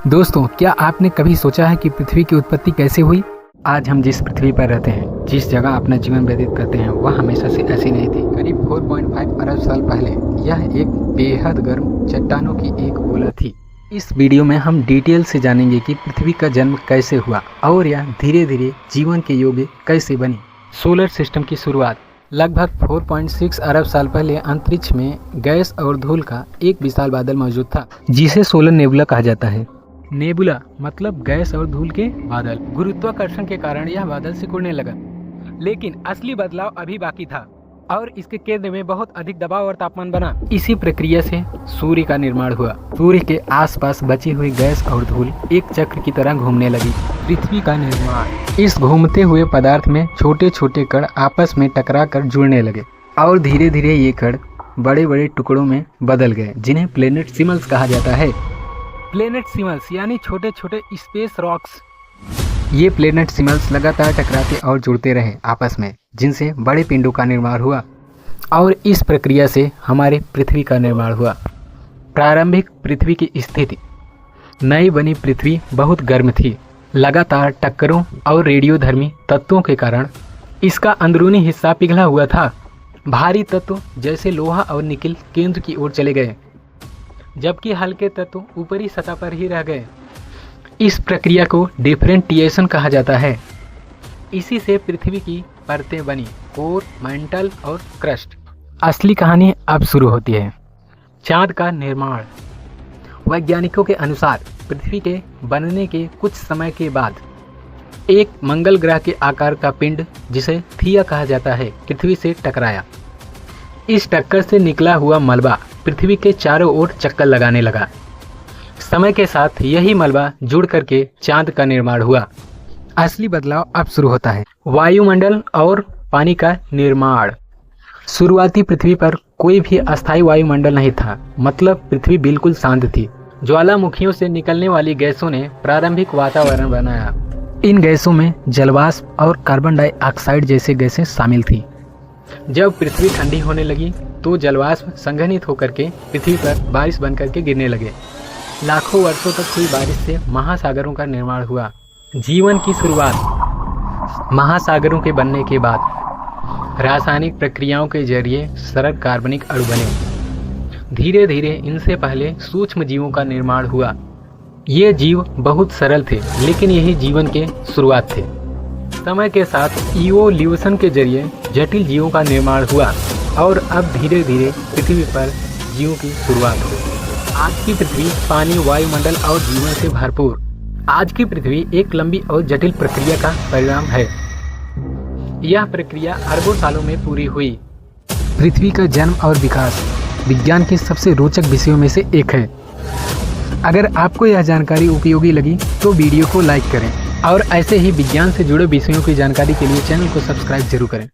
दोस्तों, क्या आपने कभी सोचा है कि पृथ्वी की उत्पत्ति कैसे हुई? आज हम जिस पृथ्वी पर रहते हैं, जिस जगह अपना जीवन व्यतीत करते हैं, वह हमेशा से ऐसी नहीं थी। करीब 4.5 अरब साल पहले यह एक बेहद गर्म चट्टानों की एक गोला थी। इस वीडियो में हम डिटेल से जानेंगे कि पृथ्वी का जन्म कैसे हुआ और यह धीरे धीरे जीवन के योग्य कैसे बनी। सोलर सिस्टम की शुरुआत लगभग 4.6 अरब साल पहले अंतरिक्ष में गैस और धूल का एक विशाल बादल मौजूद था, जिसे सोलर नेबुला कहा जाता है। नेबुला मतलब गैस और धूल के बादल। गुरुत्वाकर्षण के कारण यह बादल सिकुड़ने लगा, लेकिन असली बदलाव अभी बाकी था और इसके केंद्र में बहुत अधिक दबाव और तापमान बना। इसी प्रक्रिया से सूर्य का निर्माण हुआ। सूर्य के आसपास बची हुई गैस और धूल एक चक्र की तरह घूमने लगी। पृथ्वी का निर्माण। इस घूमते हुए पदार्थ में छोटे छोटे कण आपस में टकरा कर जुड़ने लगे और धीरे धीरे ये कण बड़े बड़े टुकड़ों में बदल गए, जिन्हें प्लेनेट सिमल्स कहा जाता है। प्लेनेट सिमल्स यानी छोटे छोटे स्पेस रॉक्स। ये प्लेनेट सिमल्स लगातार टकराते और जुड़ते रहे आपस में, जिनसे बड़े पिंडों का निर्माण हुआ और इस प्रक्रिया से हमारे पृथ्वी का निर्माण हुआ। प्रारंभिक पृथ्वी की स्थिति। नई बनी पृथ्वी बहुत गर्म थी। लगातार टक्करों और रेडियोधर्मी तत्वों के कारण इसका अंदरूनी हिस्सा पिघला हुआ था। भारी तत्व जैसे लोहा और निकिल केंद्र की ओर चले गए, जबकि हल्के तत्व ऊपरी सतह पर ही रह गए। इस प्रक्रिया को डिफरेंटिएशन कहा जाता है। इसी से पृथ्वी की परतें बनी, कोर, मैंटल और क्रस्ट। असली कहानी अब शुरू होती है। चांद का निर्माण। वैज्ञानिकों के अनुसार पृथ्वी के बनने के कुछ समय के बाद एक मंगल ग्रह के आकार का पिंड, जिसे थिया कहा जाता है, पृथ्वी से टकराया। इस टक्कर से निकला हुआ मलबा पृथ्वी के चारों ओर चक्कर लगाने लगा। समय के साथ यही मलबा जुड़ करके चांद का निर्माण हुआ। असली बदलाव अब शुरू होता है। वायुमंडल और पानी का निर्माण। शुरुआती पृथ्वी पर कोई भी अस्थायी वायुमंडल नहीं था, मतलब पृथ्वी बिल्कुल शांत थी। ज्वालामुखियों से निकलने वाली गैसों ने प्रारंभिक वातावरण बनाया। इन गैसों में जलवाष्प और कार्बन डाइऑक्साइड जैसे गैसें शामिल थीं। जब पृथ्वी ठंडी होने लगी तो जलवाष्प संघनित होकर के पृथ्वी पर बारिश बनकर के गिरने लगे। लाखों वर्षों तक हुई बारिश से महासागरों का निर्माण हुआ। जीवन की शुरुआत। महासागरों के बनने के बाद रासायनिक प्रक्रियाओं के जरिए सरल कार्बनिक अणु बने। धीरे धीरे इनसे पहले सूक्ष्म जीवों का निर्माण हुआ। ये जीव बहुत सरल थे, लेकिन यही जीवन के शुरुआत थे। समय के साथ इवोल्यूशन के जरिए जटिल जीवों का निर्माण हुआ और अब धीरे धीरे पृथ्वी पर जीवों की शुरुआत हुई। आज की पृथ्वी पानी, वायुमंडल और जीवन से भरपूर। आज की पृथ्वी एक लंबी और जटिल प्रक्रिया का परिणाम है। यह प्रक्रिया अरबों सालों में पूरी हुई। पृथ्वी का जन्म और विकास विज्ञान के सबसे रोचक विषयों में से एक है। अगर आपको यह जानकारी उपयोगी लगी तो वीडियो को लाइक करें और ऐसे ही विज्ञान से जुड़े विषयों की जानकारी के लिए चैनल को सब्सक्राइब जरूर करें।